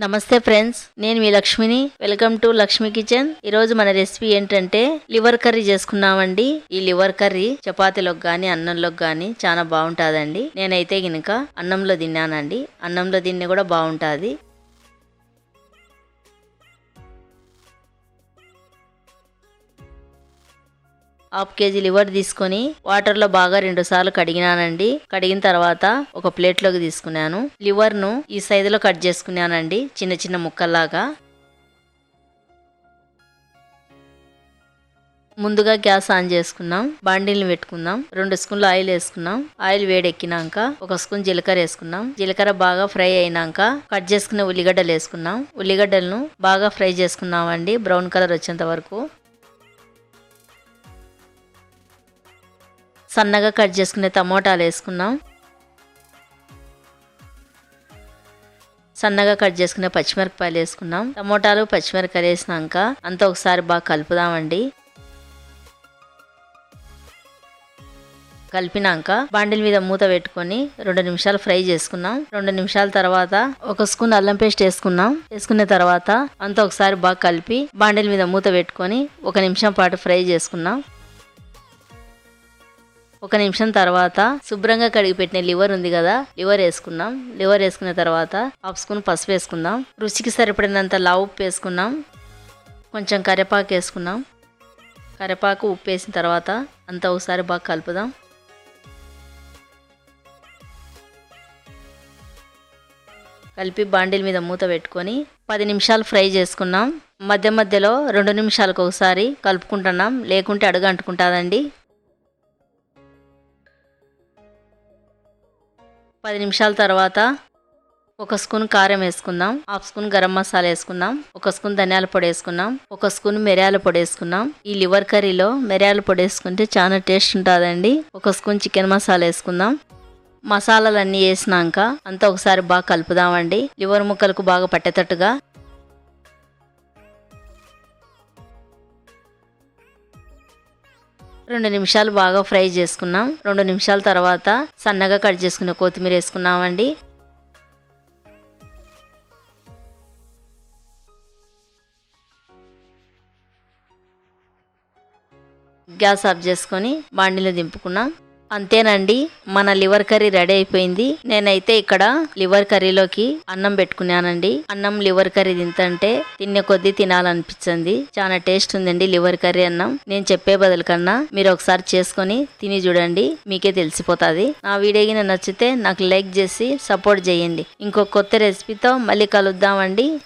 నమస్తే ఫ్రెండ్స్, నేను మీ లక్ష్మిని. Welcome to Lakshmi kitchen. ఈ రోజు మన రెసిపీ ఏంటంటే లివర్ కర్రీ చేసుకున్నామండి. ఈ లివర్ కర్రీ చపాతీలోకి గానీ అన్నంలోకి గానీ చాలా బాగుంటాదండి. నేనైతే గినక అన్నంలో తిన్నానండి. అన్నంలో తిన్ని కూడా బాగుంటుంది. హాఫ్ కేజీ లివర్ తీసుకొని వాటర్లో బాగా 2 సార్లు కడిగినానండి. కడిగిన తర్వాత ఒక ప్లేట్లోకి తీసుకున్నాను. లివర్ను ఈ సైజులో కట్ చేసుకున్నానండి, చిన్న చిన్న ముక్కల్లాగా. ముందుగా గ్యాస్ ఆన్ చేసుకున్నాం. బాండిల్ని పెట్టుకుందాం. 2 స్పూన్లు ఆయిల్ వేసుకున్నాం. ఆయిల్ వేడెక్కినాక 1 స్పూన్ జీలకర్ర వేసుకున్నాం. జీలకర్ర బాగా ఫ్రై అయినాక కట్ చేసుకున్న ఉల్లిగడ్డలు వేసుకున్నాం. ఉల్లిగడ్డలను బాగా ఫ్రై చేసుకున్నామండి, బ్రౌన్ కలర్ వచ్చేంత వరకు. సన్నగా కట్ చేసుకునే టమోటాలు వేసుకున్నాం. సన్నగా కట్ చేసుకునే పచ్చిమిరపకాయలు వేసుకున్నాం. టమోటాలు పచ్చిమిరపకాయలు వేసినాక అంతా ఒకసారి బాగా కలుపుదామండి. కలిపినాక బాండిల్ మీద మూత పెట్టుకొని 2 నిమిషాలు ఫ్రై చేసుకున్నాం. 2 నిమిషాల తర్వాత 1 స్పూన్ అల్లం పేస్ట్ వేసుకున్నాం. వేసుకున్న తర్వాత అంతా ఒకసారి బాగా కలిపి బాండిల్ మీద మూత పెట్టుకొని 1 నిమిషం పాటు ఫ్రై చేసుకున్నాం. 1 నిమిషం తర్వాత శుభ్రంగా కడిగి పెట్టిన లివర్ ఉంది కదా, లివర్ వేసుకున్నాం. లివర్ వేసుకున్న తర్వాత 1/2 స్పూన్ పసుపు వేసుకుందాం. రుచికి సరిపడినంత లావు ఉప్పు వేసుకున్నాం. కొంచెం కరివేపాకు వేసుకున్నాం. కరివేపాకు ఉప్పు వేసిన తర్వాత అంతా ఒకసారి బాగా కలుపుదాం. కలిపి బాండిల్ మీద మూత పెట్టుకొని 10 నిమిషాలు ఫ్రై చేసుకున్నాం. మధ్య మధ్యలో 2 నిమిషాలకు ఒకసారి కలుపుకుంటున్నాం, లేకుంటే అడుగు అంటుకుంటుందండి. 10 నిమిషాల తర్వాత 1 స్పూన్ కారం వేసుకుందాం. 1/2 స్పూన్ గరం మసాలా వేసుకుందాం. 1 స్పూన్ ధనియాల పొడి వేసుకున్నాం. 1 స్పూన్ మిరియాల పొడి వేసుకున్నాం. ఈ లివర్ కర్రీలో మిరియాల పొడి వేసుకుంటే చాలా టేస్ట్ ఉంటుందండి. 1 స్పూన్ చికెన్ మసాలా వేసుకుందాం. మసాలాలన్నీ వేసినాక అంతా ఒకసారి బాగా కలుపుదామండి, లివర్ ముక్కలకు బాగా పట్టేటట్టుగా. రెండు నిమిషాలు బాగా ఫ్రై చేసుకున్నాం. 2 నిమిషాల తర్వాత సన్నగా కట్ చేసుకున్న కొత్తిమీర వేసుకున్నామండి. గ్యాస్ ఆఫ్ చేసుకొని బాండిలో దింపుకున్నాం. అంతేనండి, మన లివర్ కర్రీ రెడీ అయిపోయింది. నేనైతే ఇక్కడ లివర్ కర్రీలోకి అన్నం పెట్టుకున్నానండి. అన్నం లివర్ కర్రీ తింటే తినే కొద్దీ తినాలనిపించింది. చాలా టేస్ట్ ఉందండి లివర్ కర్రీ అన్నం. నేను చెప్పే బదులు కన్నా మీరు ఒకసారి చేసుకొని తిని చూడండి, మీకే తెలిసిపోతుంది. నా వీడియో నచ్చితే నాకు లైక్ చేసి సపోర్ట్ చేయండి. ఇంకో కొత్త రెసిపీతో మళ్ళీ కలుద్దామండి.